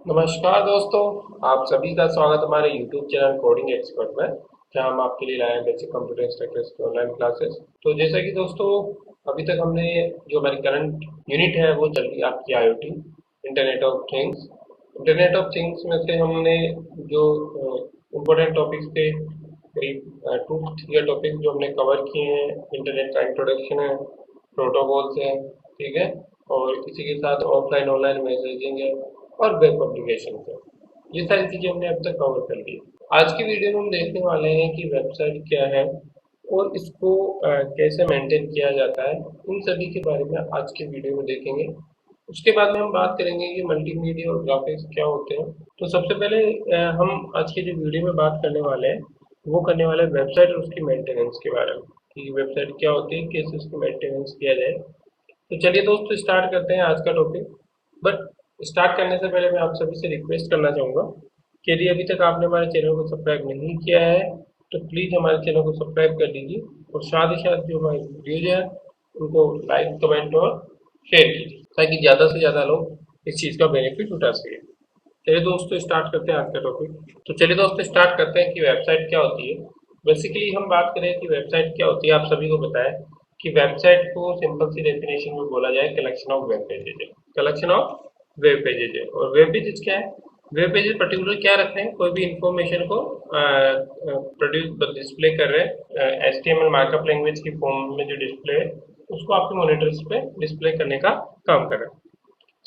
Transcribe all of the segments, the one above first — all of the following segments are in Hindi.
नमस्कार दोस्तों, आप सभी का स्वागत हमारे YouTube चैनल कोडिंग एक्सपर्ट में, जहां हम आपके लिए लाए हैं बेसिक कंप्यूटर इंस्ट्रक्टर्स की ऑनलाइन क्लासेस। तो जैसा कि दोस्तों अभी तक हमने जो हमारी करंट यूनिट है वो चल रही है आपकी IoT, internet of things. Internet of things में से हमने जो इम्पोर्टेंट टॉपिक्स थे, करीब 2 3 टॉपिक जो हमने कवर किए हैं। इंटरनेट का इंट्रोडक्शन है, प्रोटोकॉल्स है, ठीक है, और इसी के साथ ऑफलाइन ऑनलाइन मैसेजिंग है और वेब एप्लीकेशन है। ये सारी चीज़ें हमने अब तक कवर कर ली। आज की वीडियो में हम देखने वाले हैं कि वेबसाइट क्या है और इसको कैसे मेंटेन किया जाता है। इन सभी के बारे में आज की वीडियो में देखेंगे। उसके बाद में हम बात करेंगे कि मल्टीमीडिया और ग्राफिक्स क्या होते हैं। तो सबसे पहले हम आज की जो वीडियो में बात करने वाले हैं वो करने वाले हैं वेबसाइट और उसकी मेंटेनेंस के बारे में, कि वेबसाइट क्या होती है, कैसे उसकी मेंटेनेंस किया जाए। तो चलिए दोस्तों स्टार्ट करते हैं आज का टॉपिक। बट स्टार्ट करने से पहले मैं आप सभी से रिक्वेस्ट करना चाहूँगा कि यदि अभी तक आपने हमारे चैनल को सब्सक्राइब नहीं किया है तो प्लीज़ हमारे चैनल को सब्सक्राइब कर लीजिए और साथ ही साथ जो हमारे वीडियोज हैं उनको लाइक, कमेंट और शेयर कीजिए ताकि ज़्यादा से ज़्यादा लोग इस चीज़ का बेनिफिट उठा सकें। चलिए दोस्तों स्टार्ट करते हैं आज का टॉपिक। तो चलिए दोस्तों स्टार्ट करते हैं कि वेबसाइट क्या होती है। बेसिकली हम बात करें कि वेबसाइट क्या होती है, आप सभी को पता है कि वेबसाइट को सिंपल सी डेफिनेशन में बोला जाए कलेक्शन ऑफ वेब पेजेज है। कलेक्शन ऑफ वेब पेजेज है। और वेब पेजेज क्या है? वेब पेजेज पर्टिकुलर क्या रखते हैं, कोई भी इंफॉर्मेशन को प्रोड्यूस डिस्प्ले कर रहे हैं HTML मार्कअप लैंग्वेज की फॉर्म में जो डिस्प्ले है उसको आपके मॉनिटर्स पे डिस्प्ले करने का काम कर रहा है।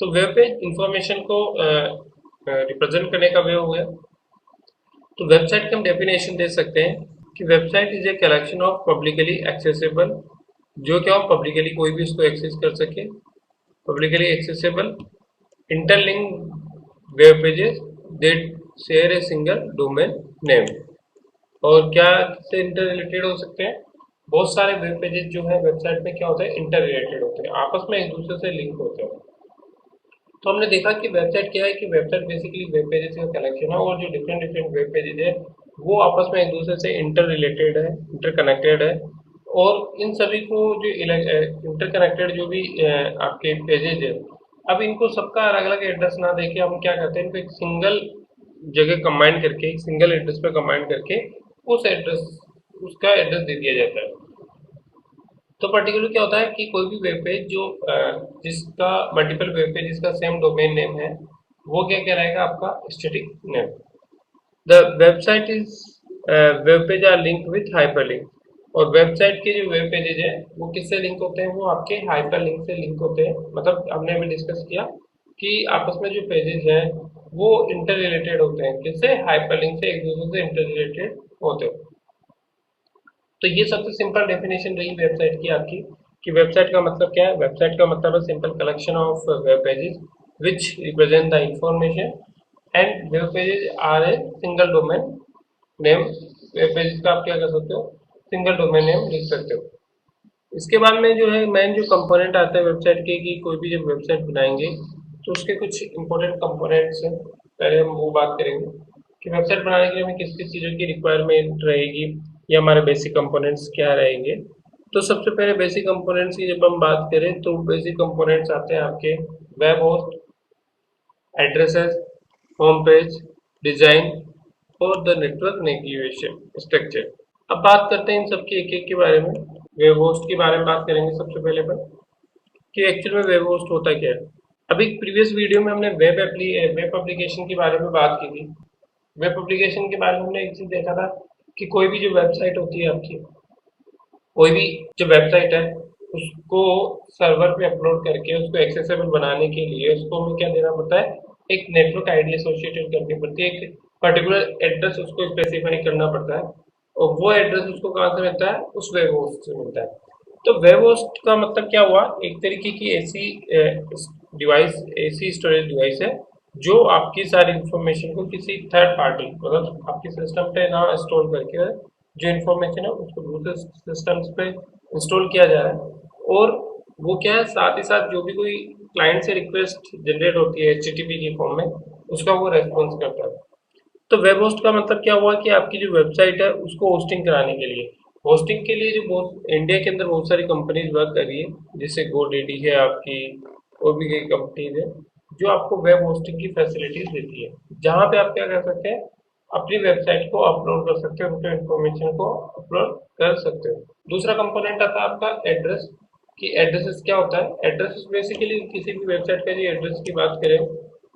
तो वेब पेज इंफॉर्मेशन को रिप्रेजेंट करने का वे हो गया। तो वेबसाइट की हम डेफिनेशन दे सकते हैं कि website is a collection of publicly accessible, जो क्या हो पब्लिकली कोई भी उसको एक्सेस कर सके, publicly accessible interlink web pages that share A single domain name. और क्या से इंटर रिलेटेड हो सकते हैं? बहुत सारे वेब पेजेस जो है वेबसाइट में क्या होता है, इंटर रिलेटेड होते हैं, आपस में एक दूसरे से लिंक होते हैं। तो हमने देखा कि वेबसाइट क्या है, कि वेबसाइट बेसिकली वेब पेजेस का कलेक्शन है और जो डिफरेंट डिफरेंट वेब पेजेस है वो आपस में एक दूसरे से इंटर रिलेटेड है, इंटर कनेक्टेड है। और इन सभी को जो इंटर कनेक्टेड जो भी आपके पेजेज है, अब इनको सबका अलग अलग एड्रेस ना देके हम क्या करते हैं, इनको एक सिंगल जगह कंबाइन करके, एक सिंगल एड्रेस पे कंबाइन करके उस एड्रेस उसका एड्रेस दे दिया जाता है। तो पर्टिकुलर क्या होता है कि कोई भी वेब पेज जो जिसका मल्टीपल वेब पेज जिसका सेम डोमेन नेम है वो क्या कहलाएगा, आपका static name. The website is web page are link with hyperlink. और वेबसाइट के जो वेब पेजेज हैं वो किससे लिंक होते हैं, वो आपके हाइपरलिंक से लिंक होते हैं। मतलब हमने अभी डिस्कस किया कि आपस में जो पेजेज हैं वो इंटर रिलेटेड होते हैं, किससे? हाइपरलिंक से एक दूसरे से इंटर रिलेटेड होते हैं। तो ये सबसे सिंपल डेफिनेशन रही वेबसाइट की आपकी, कि वेबसाइट का मतलब क्या है। वेबसाइट का मतलब है simple collection of web pages which represent the information, and web pages are a single domain name. Web pages का आप क्या कर सकते हो, सिंगल डोमेन नेम लिख सकते हो। इसके बाद में जो है मेन जो कंपोनेंट आता है वेबसाइट के, कि कोई भी जब वेबसाइट बनाएंगे तो उसके कुछ इंपॉर्टेंट कंपोनेंट्स हैं। पहले हम वो बात करेंगे कि वेबसाइट बनाने के लिए हमें किस किस चीज़ों की रिक्वायरमेंट रहेगी या हमारे बेसिक कंपोनेंट्स क्या रहेंगे। तो सबसे पहले बेसिक कंपोनेंट्स की जब हम बात करें तो बेसिक कंपोनेंट्स आते हैं आपके web host, addresses, home page, design और द नेटवर्क नेविगेशन स्ट्रक्चर। अब बात करते हैं इन सब के एक एक के बारे में। वेब होस्ट के बारे में बात करेंगे सबसे पहले पर, कि एक्चुअल में वेब होस्ट होता क्या है। अभी प्रीवियस वीडियो में हमने वेब एप्लीकेशन के बारे में बात की थी। वेब एप्लीकेशन के बारे में हमने एक चीज देखा था कि कोई भी जो वेबसाइट होती है आपकी, कोई भी जो वेबसाइट है उसको सर्वर पे अपलोड करके उसको एक्सेसिबल बनाने के लिए उसको हमें क्या देना पड़ता है, एक नेटवर्क आईडी एसोसिएटेड करनी पड़ती है, एक पर्टिकुलर एड्रेस उसको स्पेसिफाई करना पड़ता है। और वो एड्रेस उसको कहाँ से मिलता है, उस वेब होस्ट से मिलता है। तो वेब होस्ट का मतलब क्या हुआ, एक तरीके की ऐसी डिवाइस, ऐसी स्टोरेज डिवाइस है जो आपकी सारी इंफॉर्मेशन को किसी थर्ड पार्टी, मतलब आपके सिस्टम पे ना स्टोर करके जो इन्फॉर्मेशन है उसको दूसरे सिस्टम्स पे इंस्टॉल किया जा रहा है। और वो क्या है, साथ ही साथ जो भी कोई क्लाइंट से रिक्वेस्ट जनरेट होती है HTTP की फॉर्म में, उसका वो रेस्पॉन्स करता है। तो वेब होस्ट का मतलब क्या हुआ कि आपकी जो वेबसाइट है उसको होस्टिंग कराने के लिए, होस्टिंग के लिए जो बहुत इंडिया के अंदर बहुत सारी कंपनीज वर्क कर रही है, जैसे GoDaddy है आपकी, और भी कई कंपनीज है जो आपको वेब होस्टिंग की फैसिलिटीज देती है, जहाँ पे आप क्या कर सकते हैं, अपनी वेबसाइट को अपलोड कर सकते हो, उसके इन्फॉर्मेशन को अपलोड कर सकते हो। दूसरा कंपोनेंट आता है आपका एड्रेस, कि एड्रेसेस क्या होता है। एड्रेसेस बेसिकली किसी भी वेबसाइट का यदि एड्रेस की बात करें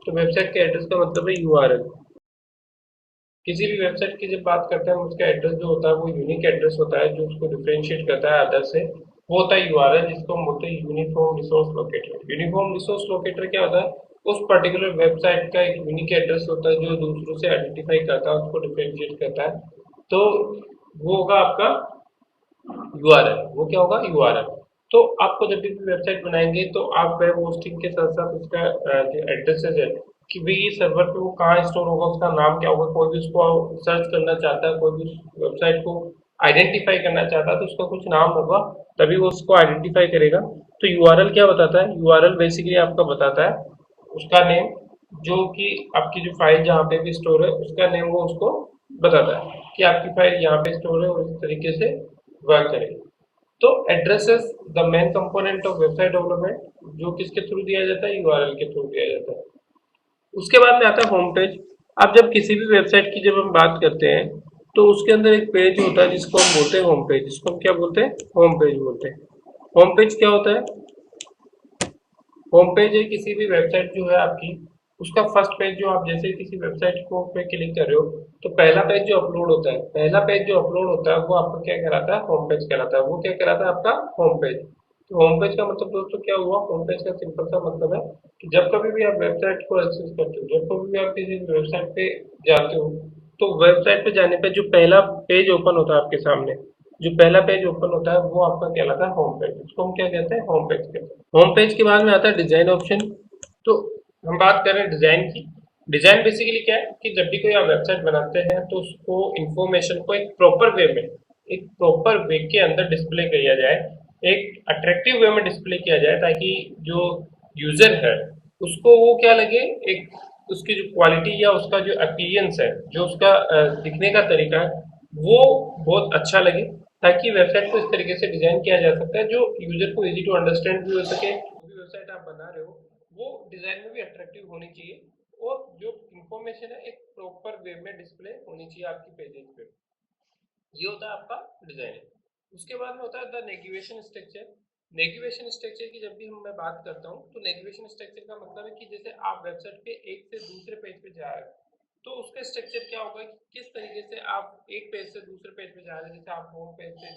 तो वेबसाइट के एड्रेस का मतलब है यूआरएल। किसी भी वेबसाइट की जब बात करते हैं हम, उसका एड्रेस जो होता है वो यूनिक एड्रेस होता है, जो उसको डिफरेंशिएट करता है अदर से, वो होता है यूआरएल, जिसको हम बोलते हैं uniform resource locator. Uniform resource locator क्या होता है, उस पर्टिकुलर वेबसाइट का एक यूनिक एड्रेस होता है जो दूसरों से आइडेंटिफाई करता है, उसको डिफरेंशिएट करता है। तो वो होगा आपका यूआरएल। वो क्या होगा, यूआरएल। तो आपको जब भी वेबसाइट बनाएंगे तो आप वेब होस्टिंग के साथ साथ उसका जो एड्रेसेस है, कि भाई ये सर्वर पे वो कहाँ स्टोर होगा, उसका नाम क्या होगा, कोई भी उसको सर्च करना चाहता है, कोई भी वेबसाइट को आइडेंटिफाई करना चाहता है तो उसका कुछ नाम होगा, तभी वो उसको आइडेंटिफाई करेगा। तो यूआरएल क्या बताता है, यूआरएल बेसिकली आपका बताता है उसका नेम, जो कि आपकी जो फाइल जहाँ पे भी स्टोर है उसका नेम वो उसको बताता है कि आपकी फाइल यहाँ पे स्टोर है और इस तरीके से वर्क करेगी। तो address is the main component of website development, जो किसके थ्रू दिया जाता है, यूआरएल के थ्रू दिया जाता है। उसके बाद में आता है होम पेज। अब जब किसी भी वेबसाइट की जब हम बात करते हैं तो उसके अंदर एक पेज होता है जिसको हम बोलते हैं होम पेज, जिसको हम क्या बोलते हैं, होम पेज बोलते हैं। होम पेज क्या होता है, होम पेज है किसी भी वेबसाइट जो है आपकी, उसका फर्स्ट पेज, जो आप जैसे किसी वेबसाइट को पे क्लिक कर रहे हो तो पहला पेज जो अपलोड होता है, पहला पेज जो अपलोड होता है वो आपका क्या कहलाता है, होम पेज कहलाता है। वो क्या कहलाता है, आपका होम पेज। तो होम पेज का मतलब दोस्तों क्या हुआ, होम पेज का सिंपल सा मतलब है कि जब कभी भी आप वेबसाइट को एक्सेस करते हो, जब कभी भी आप किसी वेबसाइट पे जाते हो, तो वेबसाइट पे जाने पे जो पहला पेज ओपन होता है आपके सामने, जो पहला पेज ओपन होता है वो आपका कहलाता है होम पेज। उसको हम क्या कहते हैं, होम पेज कहते हैं। होम पेज के बाद में आता है डिजाइन ऑप्शन। तो हम बात कर रहे हैं डिजाइन की। डिजाइन बेसिकली क्या है कि जब भी कोई आप वेबसाइट बनाते हैं तो उसको इंफॉर्मेशन को एक प्रॉपर वे में, एक प्रॉपर वे के अंदर डिस्प्ले किया जाए, एक अट्रैक्टिव वे में डिस्प्ले किया जाए, ताकि जो यूजर है उसको वो क्या लगे, एक उसकी जो क्वालिटी या उसका जो अपीयंस है, जो उसका दिखने का तरीका है, वो बहुत अच्छा लगे। ताकि वेबसाइट को इस तरीके से डिजाइन किया जा सकता है जो यूजर को इजी टू अंडरस्टैंड भी हो सके। जो भी वेबसाइट आप बना रहे हो वो डिजाइन में भी अट्रैक्टिव होनी चाहिए, और जो इंफॉर्मेशन है एक प्रॉपर वे में डिस्प्ले होनी चाहिए आपकी पेजेस पे। ये होता है आपका डिजाइन। उसके बाद में होता है the navigation structure. Navigation structure की जब भी मैं बात करता हूँ तो नेविगेशन स्ट्रक्चर का मतलब है कि जैसे आप वेबसाइट पे एक से दूसरे पेज पे जा रहे हो तो उसका स्ट्रक्चर क्या होगा कि किस तरीके से आप एक पेज से दूसरे पेज पे जा रहे हैं। जैसे आप होम पेज पे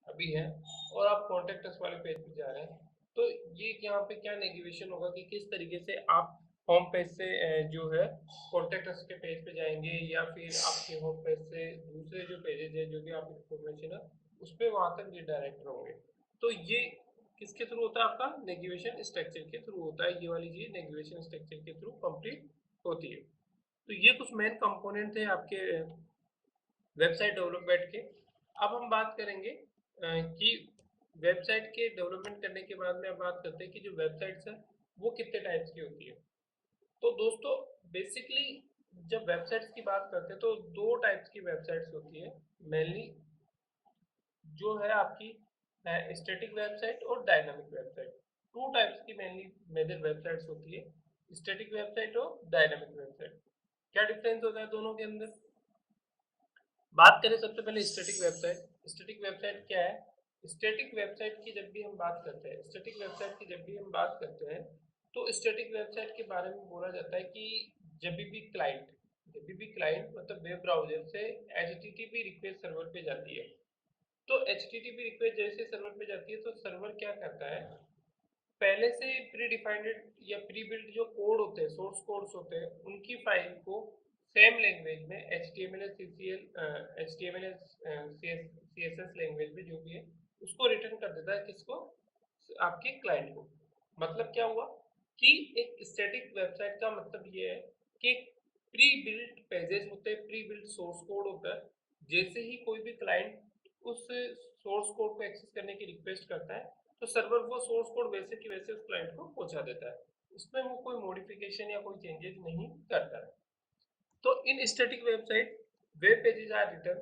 अभी हैं और आप कॉन्टेक्ट अस वाले पेज पे जा रहे हैं, तो ये यहाँ पे क्या नेविगेशन होगा कि किस तरीके से आप होम पेज से जो है कॉन्टेक्ट अस के पेज पे जाएंगे, या फिर आपके होम पेज से दूसरे जो पेजेस है जो भी आप इंफॉर्मेशन है उस पर वहां तक रिडायरेक्ट होंगे। तो ये किसके थ्रू होता है, आपका नेविगेशन स्ट्रक्चर के थ्रू होता है। ये वाली चीज नेविगेशन स्ट्रक्चर के थ्रू कंप्लीट होती है। तो ये कुछ मेन कंपोनेंट थे आपके वेबसाइट डेवलपमेंट के। अब हम बात करेंगे कि वेबसाइट के डेवलपमेंट करने के बाद में अब बात करते हैं कि जो वेबसाइट्स है वो कितने टाइप्स की होती है। तो दोस्तों बेसिकली जब वेबसाइट्स की बात करते हैं तो दो टाइप्स की वेबसाइट्स होती है मेनली, जो है आपकी स्टैटिक वेबसाइट और डायनामिक वेबसाइट। टू टाइप्स की मेनली मेजर वेबसाइट्स होती है, स्टैटिक वेबसाइट और डायनामिक वेबसाइट। क्या डिफरेंस होता है दोनों के अंदर, बात करें सबसे पहले स्टैटिक वेबसाइट। स्टैटिक वेबसाइट क्या है, स्टैटिक वेबसाइट की जब भी हम बात करते हैं, स्टैटिक वेबसाइट की जब भी हम बात करते हैं तो स्टैटिक वेबसाइट के बारे में बोला जाता है कि जब भी क्लाइंट मतलब वेब ब्राउजर से एचटीटीपी रिक्वेस्ट सर्वर पे जाती है, तो एचटीटीपी रिक्वेस्ट जैसे सर्वर पे जाती है तो सर्वर क्या करता है, पहले से प्री डिफाइंड या प्री बिल्ड जो कोड होते हैं, सोर्स कोड्स होते हैं, उनकी फाइल को सेम लैंग्वेज में H T M L H T M L C S S language में जो भी है उसको रिटर्न कर देता है, किसको, आपके क्लाइंट को। मतलब क्या हुआ कि एक स्टैटिक वेबसाइट का मतलब ये है कि प्री बिल्ड पेजेस होते हैं, प्री बिल्ड सोर्स कोड होता है, जैसे ही कोई भी क्लाइंट उस सोर्स कोड को एक्सेस करने की रिक्वेस्ट करता है तो सर्वर वो सोर्स कोड वैसे की वैसे उस क्लाइंट को पहुंचा देता है, उसमें वो कोई मॉडिफिकेशन या कोई चेंजेस नहीं करता है। तो इन static website web pages are return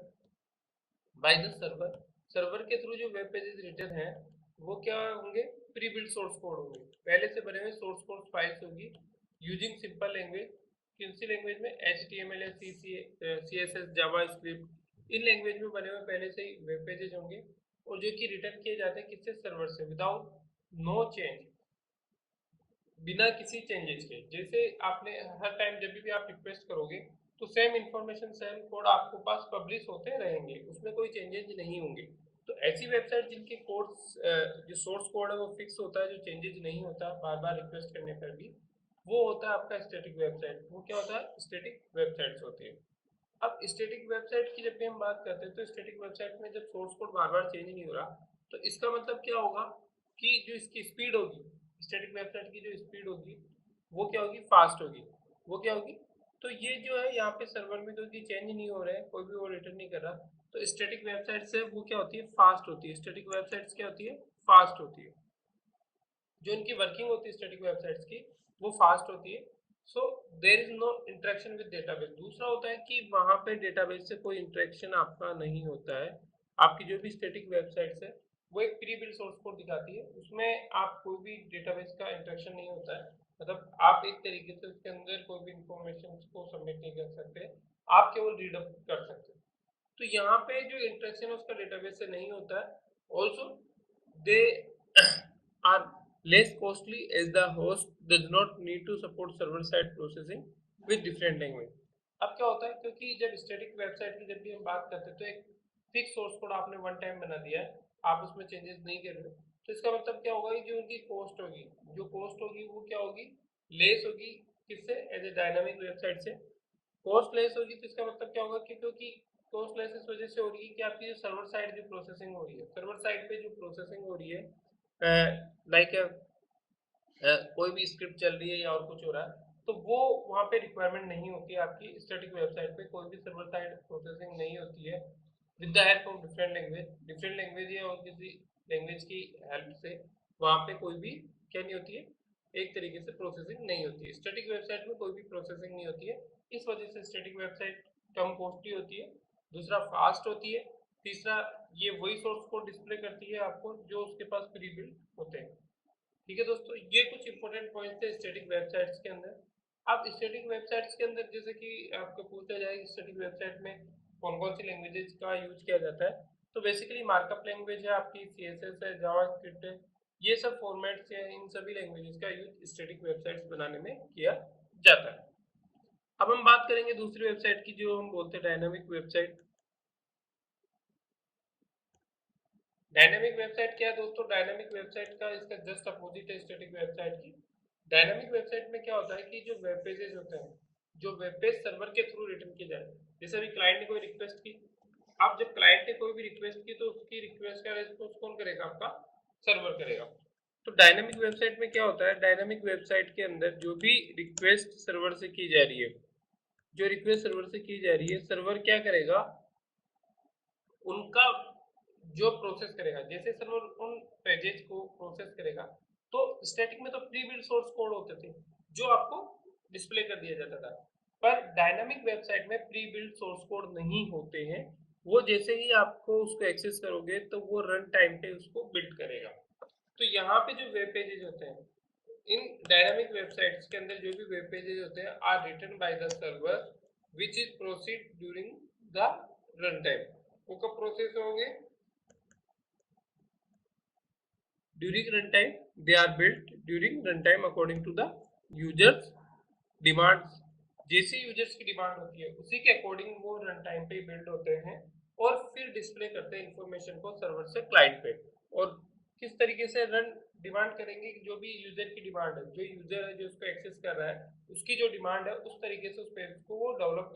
by the server. Server के थ्रू जो वेब पेजेस रिटर्न है वो क्या होंगे, प्री बिल्ड सोर्स कोड होंगे, पहले से बने हुए सोर्स कोड फाइल्स होगी, यूजिंग सिंपल लैंग्वेज। किन सी लैंग्वेज में? HTML या CSS, Java script, in language में बने हुए पहले से ही वेब पेजेस होंगे और जो कि रिटर्न किए जाते हैं किससे? सर्वर से, विदाउट नो चेंज, बिना किसी चेंजेस के। जैसे आपने हर टाइम जब भी आप रिक्वेस्ट करोगे तो सेम इंफॉर्मेशन सेम कोड आपके पास पब्लिश होते रहेंगे, उसमें कोई चेंजेस नहीं होंगे। तो ऐसी वेबसाइट जिनके कोड्स जो सोर्स कोड है वो फिक्स होता है, जो चेंजेस नहीं होता बार बार रिक्वेस्ट करने पर भी, वो होता है आपका स्टैटिक वेबसाइट। वो क्या होता है? स्टैटिक वेबसाइट्स होती है। अब स्टैटिक वेबसाइट की जब भी हम बात करते हैं तो स्टैटिक वेबसाइट में जब सोर्स कोड बार बार चेंज नहीं हो रहा, तो इसका मतलब क्या होगा कि जो इसकी स्पीड होगी, स्टैटिक वेबसाइट की जो स्पीड होगी वो क्या होगी? फास्ट होगी। वो क्या होगी? तो ये जो है यहाँ पे सर्वर में क्योंकि चेंज नहीं हो रहा है, कोई भी वो रिटर्न नहीं कर रहा, तो स्टैटिक वेबसाइट से वो क्या होती है? फास्ट होती है। स्टैटिक वेबसाइट्स क्या होती है? फास्ट होती है। जो इनकी वर्किंग होती है स्टैटिक वेबसाइट्स की, वो फास्ट होती है। So there is no interaction with database. दूसरा होता है कि वहां पे डेटाबेस से कोई इंटरेक्शन आपका नहीं होता है। आपकी जो भी स्टैटिक वेबसाइट्स है वो एक प्री बिल्ड सोर्स कोड दिखाती है, उसमें आप कोई भी डेटाबेस का इंटरेक्शन नहीं होता है। मतलब आप एक तरीके से उसके अंदर कोई भी इंफॉर्मेशन को सबमिट नहीं कर सकते, आप केवल रीडअप कर सकते हैं। तो यहाँ पे जो इंटरेक्शन है उसका डेटाबेस से नहीं होता है। Also they are less costly as the host does not need to support server side processing with different language। अब क्या होता है, क्योंकि जब स्टैटिक वेबसाइट की जब भी हम बात करते हैं तो एक फिक्स सोर्स कोड आपने वन टाइम बना दिया है, आप उसमें चेंजेस नहीं कर रहे, तो इसका मतलब क्या होगा कि जो उनकी कॉस्ट होगी, जो कॉस्ट होगी वो क्या होगी? लेस होगी। किससे? एज ए डायनामिक वेबसाइट से कॉस्ट लेस होगी। तो इसका मतलब क्या होगा कि क्योंकि कॉस्ट लेस इस वजह से हो रही है कि आपकी जो सर्वर साइड जो प्रोसेसिंग हो रही है, सर्वर साइड पे जो प्रोसेसिंग हो रही है, लाइक कोई भी स्क्रिप्ट चल रही है या और कुछ हो रहा है, तो वो वहाँ पे रिक्वायरमेंट नहीं होती है। आपकी स्टैटिक वेबसाइट पे कोई भी सर्वर साइड प्रोसेसिंग नहीं होती है। With the help of different language या और किसी लैंग्वेज की हेल्प से वहाँ पे कोई भी क्या नहीं होती है? एक तरीके से प्रोसेसिंग नहीं होती है। स्टैटिक वेबसाइट में कोई भी प्रोसेसिंग नहीं होती है, इस वजह से स्टैटिक वेबसाइट कम कॉस्टली होती है। दूसरा, फास्ट होती है। तीसरा, ये वही सोर्स कोड डिस्प्ले करती है आपको जो उसके पास प्री बिल्ड होते हैं। ठीक है दोस्तों, ये कुछ इंपॉर्टेंट पॉइंट थे स्टैटिक वेबसाइट्स के अंदर। अब स्टैटिक वेबसाइट्स के अंदर जैसे कि आपको पूछा जाए स्टैटिक वेबसाइट में कौन कौन सी लैंग्वेजेस का यूज किया जाता है, तो बेसिकली मार्कअप लैंग्वेज है आपकी, CSS है, जावास्क्रिप्ट है, ये सब फॉर्मेट्स हैं, इन सभी लैंग्वेजेस का यूज स्टैटिक वेबसाइट्स बनाने में किया जाता है। अब हम बात करेंगे दूसरी वेबसाइट की जो हम बोलते हैं डायनामिक वेबसाइट। डायनेमिक वेबसाइट क्या है दोस्तों? डायनेमिक वेबसाइट का इसका जस्ट अपोजिट है स्टैटिक वेबसाइट की। डायनेमिक वेबसाइट में क्या होता है कि जो वेब पेजेस होते हैं, जो वेब पेज सर्वर के थ्रू रिटर्न किए जाते हैं, जैसे अभी क्लाइंट ने कोई रिक्वेस्ट की, अब जब क्लाइंट ने कोई भी रिक्वेस्ट की तो उसकी रिक्वेस्ट का रिस्पॉन्स कौन करेगा? आपका सर्वर करेगा। तो डायनेमिक वेबसाइट में क्या होता है? डायनेमिक वेबसाइट के अंदर जो भी रिक्वेस्ट सर्वर से की जा रही है, जो रिक्वेस्ट सर्वर से की जा रही है, सर्वर क्या करेगा? उनका जो प्रोसेस करेगा, जैसे सर्वर उन पेजेस को प्रोसेस करेगा, तो स्टैटिक में तो प्री बिल्ड सोर्स कोड होते थे जो आपको डिस्प्ले कर दिया जाता था, पर डायनामिक वेबसाइट में प्री बिल्ड सोर्स कोड नहीं होते हैं। वो जैसे ही आपको उसको एक्सेस करोगे तो वो रन टाइम पे उसको बिल्ड करेगा। तो यहाँ पे जो वेब पेजेस होते हैं, इन डायनामिक वेबसाइट्स के अंदर जो भी वेब पेजेस होते हैं are written by the server which is proceed during the run time. वो कब प्रोसेस होंगे? during runtime, they are built during runtime according to the users demands। जैसी यूजर्स की डिमांड होती है उसी के अकॉर्डिंग वो रन टाइम पे बिल्ड होते हैं और फिर डिस्प्ले करते हैं इंफॉर्मेशन को सर्वर से क्लाइंट पे। और किस तरीके से रन डिमांड करेंगे कि जो भी यूजर की डिमांड है, जो यूजर है जो उसको एक्सेस कर रहा है, उसकी जो डिमांड है उस तरीके से उस पेज को वो डेवलप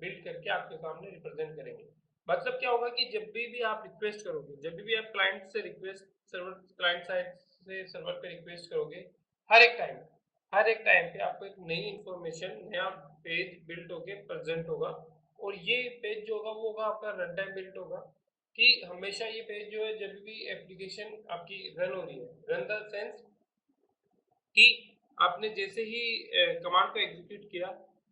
बिल्ड करके आपके सामने रिप्रेजेंट करेंगे। मतलब क्या होगा कि जब भी आप रिक्वेस्ट करोगे, जब भी आप क्लाइंट से रिक्वेस्ट सर्वर क्लाइंट साइड से सर्वर पे रिक्वेस्ट करोगे, हर एक टाइम हर एक टाइम पे आपको एक नई इंफॉर्मेशन, नया पेज बिल्ड होके प्रेजेंट होगा। और ये पेज जो होगा वो होगा आपका रन टाइम बिल्ड होगा, कि हमेशा ये पेज जो है जब भी एप्लीकेशन आपकी रन हो रही है, रन द सेंस कि आपने जैसे ही कमांड को एग्जीक्यूट किया,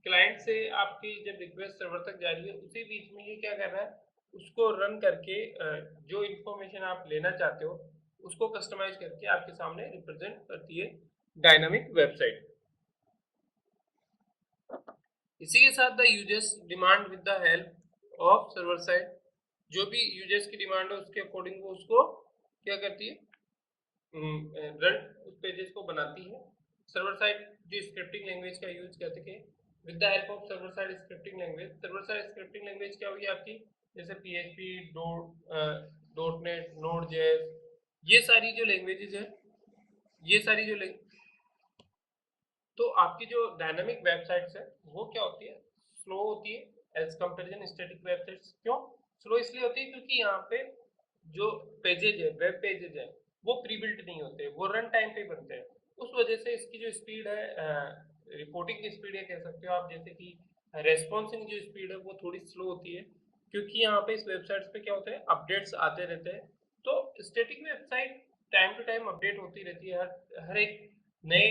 क्लाइंट से आपकी जब रिक्वेस्ट सर्वर तक जा रही है, उसी बीच में ये क्या कर रहा है? उसको रन करके जो इंफॉर्मेशन आप लेना चाहते हो उसको कस्टमाइज करके आपके सामने रिप्रेजेंट करती है डायनामिक वेबसाइट। इसी के साथ the users demand with the help of server side, जो भी यूजर्स की डिमांड है उसके अकॉर्डिंग वो उसको क्या करती है, रन उस पेजेस को बनाती है। सर्वर साइड जो स्क्रिप्टिंग लैंग्वेज का यूज करके with the help of server side scripting language, server side scripting language क्या होगी आपकी, जैसे PHP, dot net, node JS, ये सारी जो लैंग्वेजेस है, ये सारी जो तो आपकी जो डायनामिक वेबसाइट्स है वो क्या होती है, स्लो होती है एज कंपेरिजन स्टैटिक वेबसाइट्स। क्यों स्लो इसलिए होती है, क्योंकि यहाँ पे जो पेजेज है, वेब पेजेज है, वो प्री बिल्ट नहीं होते, वो रन टाइम पे बनते हैं। उस वजह से इसकी जो स्पीड है, रिपोर्टिंग की स्पीड है कह सकते हो आप, जैसे कि रेस्पॉन्सिंग जो स्पीड है वो थोड़ी स्लो होती है, क्योंकि यहाँ पे इस वेबसाइट्स पे क्या होता है, अपडेट्स आते रहते हैं। तो static website time to time update होती रहती है, हर हर एक नए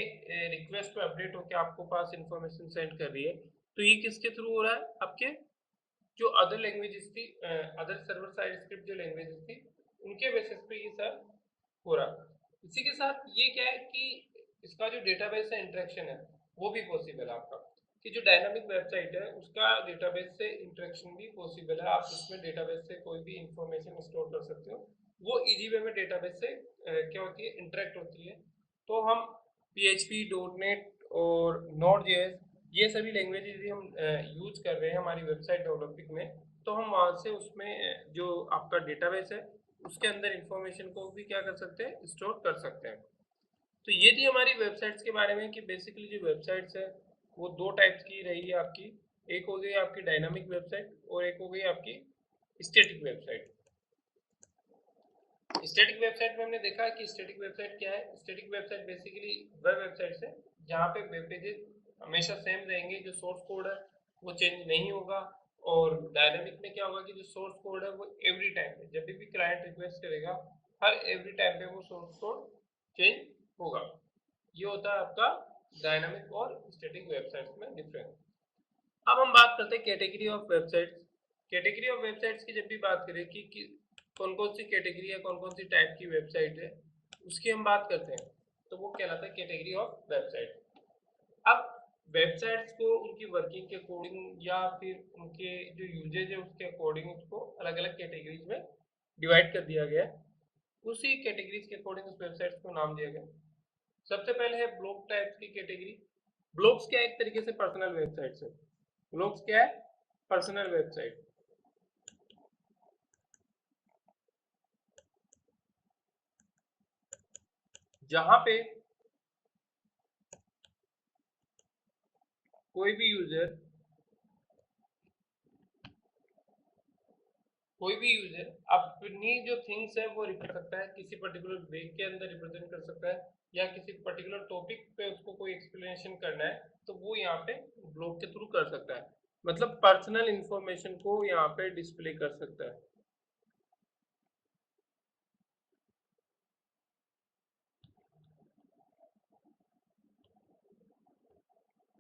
रिक्वेस्ट पे अपडेट होकर आपको पास इंफॉर्मेशन सेंड कर रही है। तो ये किसके थ्रू हो रहा है, आपके जो अदर लैंग्वेजेस थी, अदर सर्वर साइड स्क्रिप्ट जो लैंग्वेजेस थी, उनके बेसिस पे ये सब हो रहा। इसी के साथ ये क्या है कि इसका जो डेटाबेस से इंटरेक्शन है वो भी पॉसिबल है आपका, कि जो डायनामिक वेबसाइट है उसका डेटाबेस से इंटरेक्शन भी पॉसिबल है। आप उसमें डेटाबेस से कोई भी इंफॉर्मेशन स्टोर कर सकते हो, वो इजी वे में डेटाबेस से क्या होती है, इंटरेक्ट होती है। तो हम PHP, डॉट नेट और नोड जेएस, ये सभी लैंग्वेजेस भी हम यूज कर रहे हैं हमारी वेबसाइट डेवलपिंग में, तो हम वहाँ से उसमें जो आपका डेटाबेस है उसके अंदर इंफॉर्मेशन को भी क्या कर सकते हैं, स्टोर कर सकते हैं। तो ये थी हमारी वेबसाइट्स के बारे में, कि बेसिकली जो वेबसाइट्स है वो दो टाइप्स की रही है आपकी, एक हो गई आपकी डायनामिक वेबसाइट और एक हो गई आपकी स्टैटिक वेबसाइट। स्टैटिक वेबसाइट में हमने देखा कि स्टैटिक वेबसाइट क्या है। स्टैटिक वेबसाइट बेसिकली वह वेबसाइट है जहाँ पे वेब पेजेस हमेशा सेम रहेंगे, जो सोर्स कोड है वो चेंज नहीं होगा। और डायनामिक में क्या होगा कि जो सोर्स कोड है वो एवरी टाइम पे, जब भी क्लाइंट रिक्वेस्ट करेगा, हर एवरी टाइम पे वो सोर्स कोड चेंज होगा। ये होता है आपका डायनामिक और स्टैटिक वेबसाइट्स में डिफरेंस। अब हम बात करते हैं category of websites. Category of websites की जब भी बात करें कि कौन कौन सी कैटेगरी है, कौन कौन सी टाइप की वेबसाइट है, उसकी हम बात करते हैं, तो वो कहलाता है कैटेगरी ऑफ वेबसाइट। अब वेबसाइट्स को उनकी वर्किंग के अकॉर्डिंग या फिर उनके जो यूजेज है उसके अकॉर्डिंग उसको अलग अलग कैटेगरीज में डिवाइड कर दिया गया है। उसी कैटेगरीज के अकॉर्डिंग उस वेबसाइट्स को नाम दिया गया। सबसे पहले है ब्लॉग टाइप्स की कैटेगरी। ब्लॉग्स क्या है, एक तरीके से पर्सनल वेबसाइट्स है। ब्लॉग्स क्या है, पर्सनल वेबसाइट, जहां पे कोई भी यूजर कोई भी यूजर अपनी जो थिंग्स है वो रिप्रेजेंट कर सकता है, किसी पर्टिकुलर वे के अंदर रिप्रेजेंट कर सकता है, या किसी पर्टिकुलर टॉपिक पे उसको कोई एक्सप्लेनेशन करना है तो वो यहाँ पे ब्लॉग के थ्रू कर सकता है, मतलब पर्सनल इंफॉर्मेशन को यहाँ पे डिस्प्ले कर सकता है।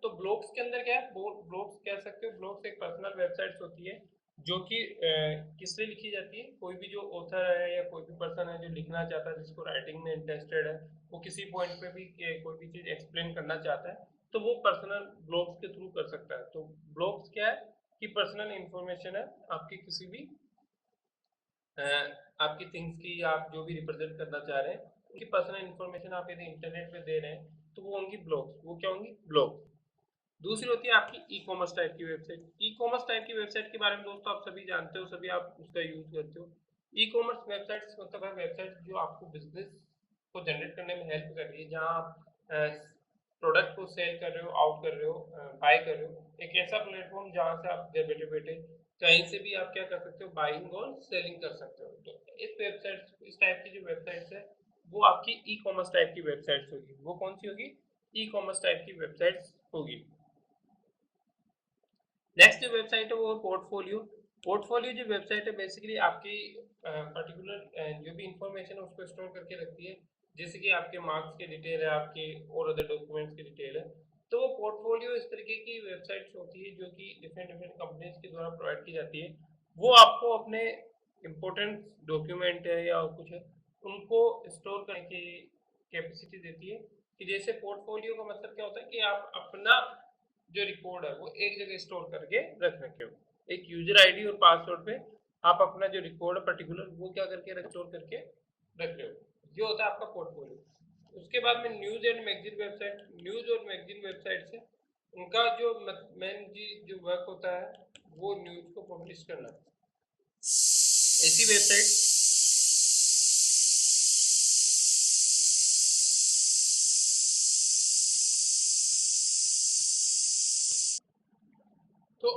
तो ब्लॉग्स के अंदर क्या है, ब्लॉग्स कह सकते हो, ब्लॉग्स एक पर्सनल वेबसाइट्स होती है जो कि किससे लिखी जाती है, कोई भी जो ऑथर है या कोई भी पर्सन है जो लिखना चाहता है, जिसको राइटिंग में इंटरेस्टेड है, वो किसी पॉइंट पे भी कोई भी चीज एक्सप्लेन करना चाहता है, तो वो पर्सनल ब्लॉग्स के थ्रू कर सकता है। तो ब्लॉग्स क्या है कि पर्सनल इंफॉर्मेशन है आपकी, किसी भी अ, आपकी थिंग्स की, या आप जो भी रिप्रेजेंट करना चाह रहे हैं उनकी पर्सनल इंफॉर्मेशन आप यदि इंटरनेट पे दे रहे हैं तो वो होंगी ब्लॉग्स, वो क्या होंगी, ब्लॉग्स। दूसरी होती है आपकी ई कॉमर्स टाइप की वेबसाइट। ई कॉमर्स टाइप की वेबसाइट के बारे में दोस्तों आप सभी जानते हो, सभी आप उसका यूज करते हो। ई कॉमर्स वेबसाइट्स मतलब है वेबसाइट जो आपको बिजनेस को जनरेट करने में हेल्प कर रही है, जहाँ आप प्रोडक्ट को सेल कर रहे हो, आउट कर रहे हो, बाय कर रहे हो। एक ऐसा प्लेटफॉर्म जहाँ से आप घर बैठे बैठे कहीं से भी आप क्या कर सकते हो, बाइंग और सेलिंग कर सकते हो। तो इस वेबसाइट, इस टाइप की जो वेबसाइट्स है वो आपकी ई कॉमर्स टाइप की वेबसाइट्स होगी। वो कौन सी होगी, ई कॉमर्स टाइप की वेबसाइट्स होगी। नेक्स्ट जो वेबसाइट है वो है पोर्टफोलियो। पोर्टफोलियो जो वेबसाइट है बेसिकली आपकी पर्टिकुलर जो भी इंफॉर्मेशन है उसको स्टोर करके रखती है, जैसे कि आपके मार्क्स की डिटेल है, आपके और अदर डॉक्यूमेंट्स की डिटेल है। तो वो पोर्टफोलियो इस तरीके की वेबसाइट्स होती है जो कि डिफरेंट डिफरेंट कंपनीज के द्वारा प्रोवाइड की जाती है। वो आपको अपने इम्पोर्टेंट डॉक्यूमेंट है या कुछ है उनको स्टोर करने की कैपेसिटी देती है। कि जैसे पोर्टफोलियो का मतलब क्या होता है कि आप अपना जो रिकॉर्ड है वो एक जगह स्टोर करके रख रखे हो। एक यूजर आईडी और पासवर्ड पे आप अपना जो रिकॉर्ड है पर्टिकुलर वो क्या करके स्टोर करके रख रहे हो। ये होता है आपका पोर्टफोलियो। उसके बाद में news and magazine website, news और मैगजीन वेबसाइट से उनका जो मेन जो वर्क होता है वो न्यूज को पब्लिश करना। ऐसी वेबसाइट तो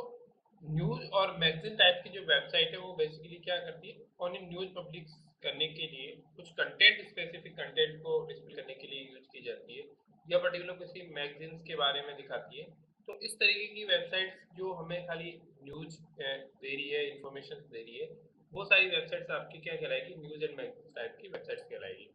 न्यूज और मैगजीन टाइप की जो वेबसाइट है वो बेसिकली क्या करती है, ओनली न्यूज पब्लिश करने के लिए कुछ कंटेंट, स्पेसिफिक कंटेंट को डिस्प्ले करने के लिए यूज की जाती है, या पर्टिकुलर किसी मैगजीन्स के बारे में दिखाती है। तो इस तरीके की वेबसाइट्स जो हमें खाली न्यूज दे रही है, इंफॉर्मेशन दे रही है, वो सारी वेबसाइट्स आपकी क्या कहलाएगी, न्यूज एंड मैगजीन टाइप की वेबसाइट्स कहलाएगी।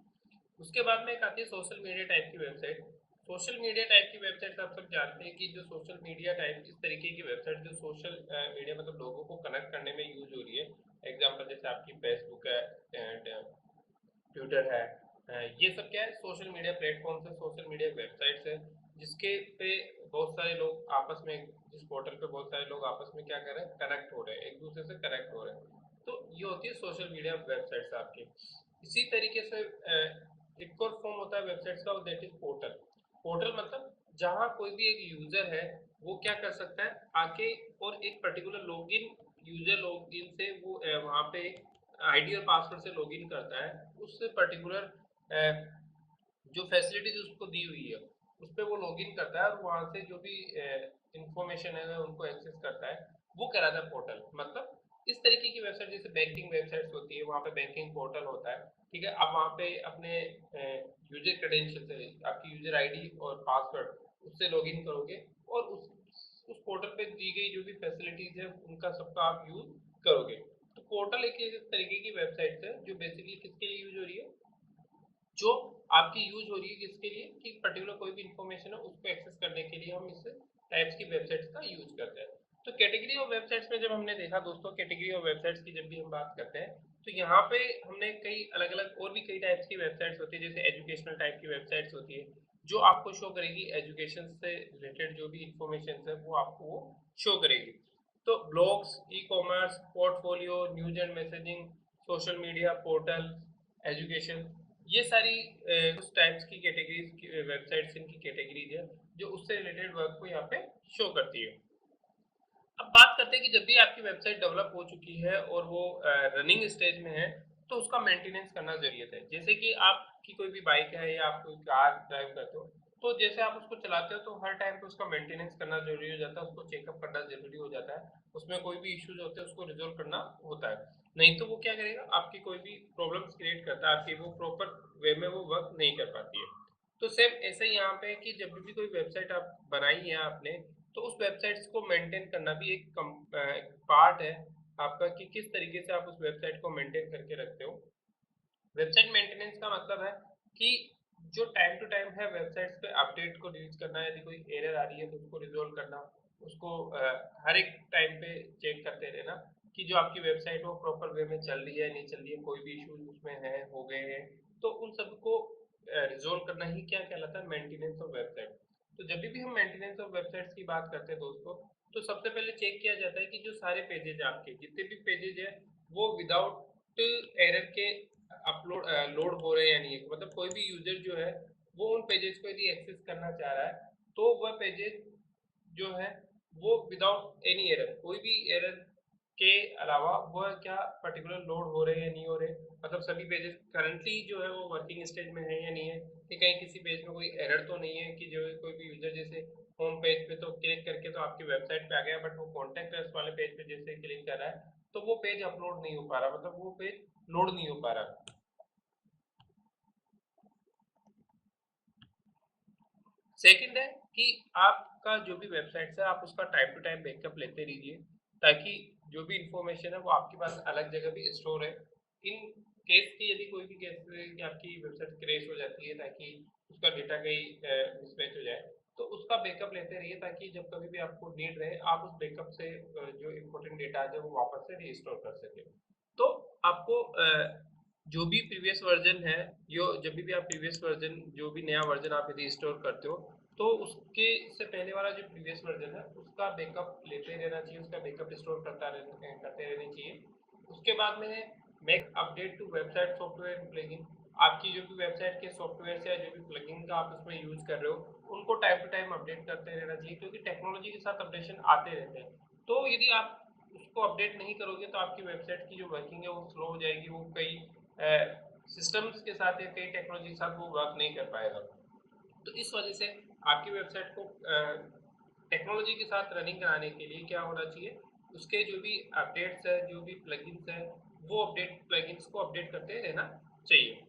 उसके बाद में एक आती है सोशल मीडिया टाइप की वेबसाइट। सोशल मीडिया टाइप की वेबसाइट आप सब जानते हैं कि जो सोशल मीडिया टाइप इस तरीके की वेबसाइट जो सोशल मीडिया मतलब लोगों को कनेक्ट करने में यूज हो रही है। एग्जांपल जैसे आपकी फेसबुक है एंड ट्विटर है, ये सब क्या है, सोशल मीडिया प्लेटफॉर्म्स है, सोशल मीडिया वेबसाइट्स है, जिसके पे बहुत सारे लोग आपस में, जिस पोर्टल पे बहुत सारे लोग आपस में क्या कर रहे हैं, कनेक्ट हो रहे हैं, एक दूसरे से कनेक्ट हो रहे हैं। तो ये होती है सोशल मीडिया वेबसाइट्स आपकी। इसी तरीके से एक और फॉर्म होता है वेबसाइट्स का, दैट इज पोर्टल। पोर्टल मतलब जहाँ कोई भी एक यूजर है वो क्या कर सकता है, आके और एक पर्टिकुलर लॉगिन, यूजर लॉगिन से वो वहाँ पे आईडी और पासवर्ड से लॉगिन करता है उस पर्टिकुलर जो फैसिलिटीज उसको दी हुई है उस पर वो लॉगिन करता है, और वहाँ से जो भी इंफॉर्मेशन है उनको एक्सेस करता है, वो कहलाता है पोर्टल। मतलब इस तरीके की वेबसाइट जैसे बैंकिंग वेबसाइट्स होती है, वहाँ पे बैंकिंग पोर्टल होता है, ठीक है। आप वहाँ पे अपने यूजर क्रेडेंशियल से आपकी यूजर आईडी और पासवर्ड उससे लॉगिन करोगे, और उस पोर्टल पे दी गई जो भी फैसिलिटीज है उनका सबका आप यूज करोगे। तो पोर्टल एक इस तरीके की वेबसाइट है जो बेसिकली किसके लिए यूज हो रही है, जो आपकी यूज हो रही है किसके लिए, कि पर्टिकुलर कोई भी इंफॉर्मेशन है उसको एक्सेस करने के लिए हम इस टाइप्स की वेबसाइट्स का यूज करते हैं। तो कैटेगरी ऑफ वेबसाइट्स में जब हमने देखा दोस्तों, कैटेगरी ऑफ वेबसाइट्स की जब भी हम बात करते हैं तो यहाँ पे हमने कई अलग अलग और भी कई टाइप्स की वेबसाइट्स होती है, जैसे एजुकेशनल टाइप की वेबसाइट्स होती है जो आपको शो करेगी एजुकेशन से रिलेटेड जो भी इंफॉर्मेशन है वो आपको वो शो करेगी। तो blogs, e commerce, portfolio, news and messaging, social media, portal, education, ये सारी कुछ टाइप्स की कैटेगरीज की वेबसाइट्स इनकी कैटेगरीज है जो उससे रिलेटेड वर्क को यहाँ पे शो करती है। अब बात करते हैं कि जब भी आपकी वेबसाइट डेवलप हो चुकी है और वो रनिंग स्टेज में है तो उसका मेंटेनेंस करना जरूरत है। जैसे कि आपकी कोई भी बाइक है या आप कोई कार ड्राइव करते हो, तो जैसे आप उसको चलाते हो तो हर टाइम पे उसका मेंटेनेंस करना जरूरी हो जाता है, उसको चेकअप करना जरूरी हो जाता है, उसमें कोई भी इश्यूज होते हैं उसको रिजोल्व करना होता है। नहीं तो वो क्या करेगा, आपकी कोई भी प्रॉब्लम्स क्रिएट करता है, आपकी वो प्रॉपर वे में वो वर्क नहीं कर पाती है। तो सेम ऐसे ही यहाँ पे है कि जब भी कोई वेबसाइट आप बनाई है आपने, तो उस वेबसाइट्स को मेंटेन करना भी एक पार्ट है आपका, कि किस तरीके से आप उस वेबसाइट को मेंटेन करके रखते हो। वेबसाइट मेंटेनेंस का मतलब है कि जो टाइम टू टाइम है वेबसाइट्स पे अपडेट को रिलीज करना, यदि कोई एरर आ रही है तो उसको रिजोल्व करना, उसको हर एक टाइम पे चेक करते रहना कि जो आपकी वेबसाइट वो प्रॉपर वे में चल रही है नहीं चल रही है, कोई भी इश्यूज उसमें है हो गए हैं, तो उन सबको रिजोल्व करना ही क्या कहलाता है, मेंटेनेंस ऑफ वेबसाइट। तो जब भी हम मेंटेनेंस ऑफ वेबसाइट्स की बात करते हैं दोस्तों, तो सबसे पहले चेक किया जाता है कि जो सारे पेजेज आपके जितने भी पेजेज है वो विदाउट एरर के अपलोड लोड हो रहे हैं या नहीं है, मतलब कोई भी यूजर जो है वो उन पेजेस को यदि एक्सेस करना चाह रहा है तो वह पेजेस जो है वो विदाउट एनी एरर, कोई भी एरर के अलावा वह क्या पर्टिकुलर लोड हो रहे हैं या नहीं हो रहे, मतलब सभी पेजेस करंटली जो है वो वर्किंग स्टेज में है या नहीं है, कि कहीं किसी पेज में कोई एरर तो नहीं है, कि जो है कोई भी यूजर जैसे होम पेज पे तो क्लिक करके तो आपकी वेबसाइट पे आ गया, बट वो कॉन्टेक्ट अस वाले पेज पे जैसे क्लिक कर रहा है तो वो पेज अपलोड नहीं हो पा रहा, मतलब वो पेज लोड नहीं हो पा रहा। सेकंड है कि आपका जो भी वेबसाइट है आप उसका टाइम टू टाइम बैकअप लेते रहिए, ताकि जो भी इंफॉर्मेशन है वो आपके पास अलग जगह भी स्टोर है। इन केस की यदि कोई भी केस कि आपकी वेबसाइट क्रैश हो जाती है, ताकि उसका डेटा कहीं मिसमैच हो जाए, तो उसका बैकअप लेते रहिए ताकि जब कभी भी आपको नीड रहे आप उस बैकअप से जो इम्पोर्टेंट डेटा है वो वापस से रीस्टोर कर सके। तो आपको जो भी प्रीवियस वर्जन है, यो जब भी आप प्रीवियस वर्जन जो भी नया वर्जन आप यदि स्टोर करते हो तो उसके से पहले वाला जो प्रीवियस वर्जन है उसका बैकअप लेते रहना चाहिए, उसका बैकअप स्टोर करते रहना चाहिए। उसके बाद में make update to website software and plugin. आपकी जो भी वेबसाइट के सॉफ्टवेयर या जो भी प्लगइन का आप उसमें यूज कर रहे हो उनको टाइम टू टाइम अपडेट करते रहना चाहिए, क्योंकि टेक्नोलॉजी के साथ अपडेशन आते रहते हैं। तो यदि आप उसको अपडेट नहीं करोगे तो आपकी वेबसाइट की जो वर्किंग है वो स्लो हो जाएगी, वो कई सिस्टम्स के साथ या कई टेक्नोलॉजी के साथ वो वर्क नहीं कर पाएगा। तो इस वजह से आपकी वेबसाइट को टेक्नोलॉजी के साथ रनिंग कराने के लिए क्या होना चाहिए, उसके जो भी अपडेट्स है, जो भी प्लगइन्स है, वो प्लगइन्स को अपडेट करते रहना चाहिए।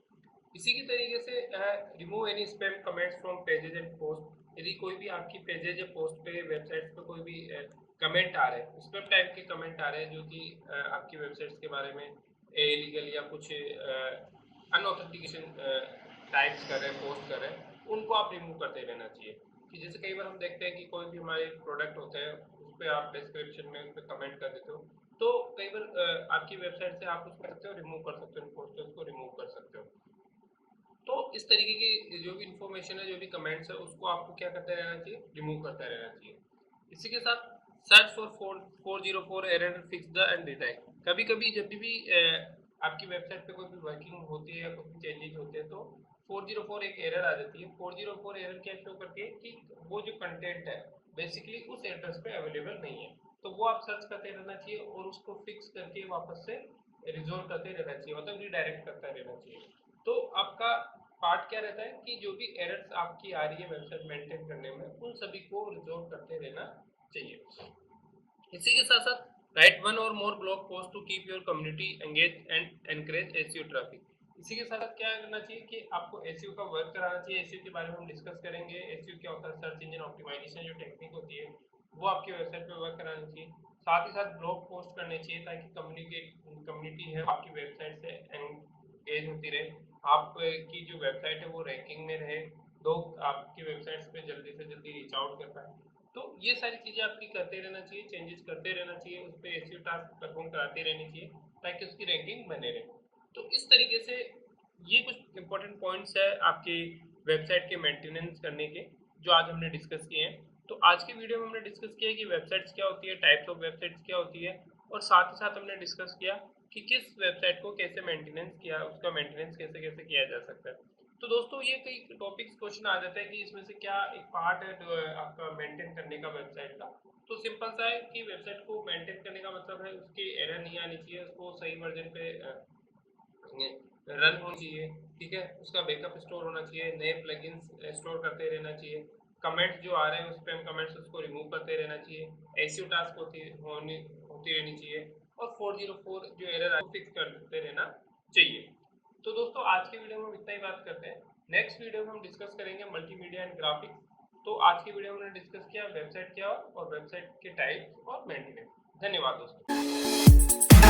इसी की तरीके से remove any spam comments from pages and post. यदि कोई भी आपकी पेजेज या पोस्ट पे वेबसाइट पे कोई भी कमेंट आ रहे हैं, स्पैम टाइप के कमेंट आ रहे हैं जो कि आपकी वेबसाइट्स के बारे में इलीगल या कुछ अनऑथेंटिकेशन टाइप्स कर रहे हैं, पोस्ट कर रहे हैं, उनको आप रिमूव करते रहना चाहिए। कि जैसे कई बार हम देखते हैं कि कोई भी हमारे प्रोडक्ट होते हैं उस पर आप डिस्क्रिप्शन में उस पर कमेंट कर देते हो, तो कई बार आपकी वेबसाइट से आप उसको सकते हो रिमूव कर सकते हो, पोस्टर्स को रिमूव कर सकते हो। तो इस तरीके की जो भी इंफॉर्मेशन है, जो भी कमेंट्स है, उसको आपको क्या करते रहना चाहिए, रिमूव करते रहना चाहिए। इसी के साथ search for 404 error fix the end detect. कभी कभी जब भी आपकी वेबसाइट पे कोई भी वर्किंग होती है या कोई भी चेंजेस होते हैं तो 404 एक एरर आ जाती है। 404 एरर क्या शो करती है कि वो जो कंटेंट है बेसिकली उस एड्रेस पे अवेलेबल नहीं है। तो वो आप सर्च करते रहना चाहिए और उसको फिक्स करके वापस से रिजोल्व करते रहना चाहिए, मतलब रिडायरेक्ट करता रहना चाहिए। तो आपका पार्ट क्या रहता है कि जो भी एरर्स आपकी आ रही है वेबसाइट मेंटेन करने में, उन सभी को रिजोल्व करते रहना चाहिए। इसी के साथ साथ write one or more blog post to keep your community engage and encourage SEO traffic. इसी के साथ साथ क्या करना चाहिए कि आपको एसईओ का वर्क कराना चाहिए। एसईओ के बारे में हम डिस्कस करेंगे। एसईओ क्या होता है, सर्च इंजन ऑप्टिमाइजेशन जो टेक्निक होती है वो आपकी वेबसाइट पे वर्क करानी चाहिए। साथ ही साथ ब्लॉग पोस्ट करने चाहिए ताकि कम्युनिटी है आपकी वेबसाइट से एंगेज होती रहे, आपकी जो वेबसाइट है वो रैंकिंग में रहे, लोग आपकी वेबसाइट्स पे जल्दी से जल्दी रीच आउट कर पाए। तो ये सारी चीज़ें आपकी करते रहना चाहिए, चेंजेस करते रहना चाहिए, उस पर एसईओ टास्क परफॉर्म कराते रहनी चाहिए ताकि उसकी रैंकिंग बने रहे। तो इस तरीके से ये कुछ इंपॉर्टेंट पॉइंट्स है आपकी वेबसाइट के मेंटेनेंस करने के, जो आज हमने डिस्कस किए हैं। तो आज की वीडियो में हमने डिस्कस किया कि वेबसाइट्स क्या होती है, टाइप्स ऑफ वेबसाइट्स क्या होती है, और साथ ही साथ हमने डिस्कस किया कि किस वेबसाइट को कैसे मेंटेनेंस किया, उसका मेंटेनेंस कैसे कैसे किया जा सकता है। तो दोस्तों ये कई टॉपिक्स क्वेश्चन आ जाता है कि इसमें से क्या एक पार्ट है जो आपका मेंटेन करने का वेबसाइट का। तो सिंपल सा है कि वेबसाइट को मेंटेन करने का मतलब है उसकी एरर नहीं आनी चाहिए, उसको सही वर्जन पे रन होनी चाहिए, ठीक है, उसका बैकअप स्टोर होना चाहिए, नए प्लगइन्स स्टोर करते रहना चाहिए, कमेंट्स जो आ रहे हैं उस पर कमेंट्स उसको रिमूव करते रहना चाहिए, एसईओ टास्क होती रहनी चाहिए, और 404 जो एरर है फिक्स करते रहना चाहिए। तो दोस्तों आज के वीडियो में हम इतना ही बात करते हैं। नेक्स्ट वीडियो में हम डिस्कस करेंगे मल्टीमीडिया एंड ग्राफिक्स। तो आज की वीडियो में हमने डिस्कस किया वेबसाइट क्या और वेबसाइट के टाइप्स और मेंटेनेंस। धन्यवाद दोस्तों।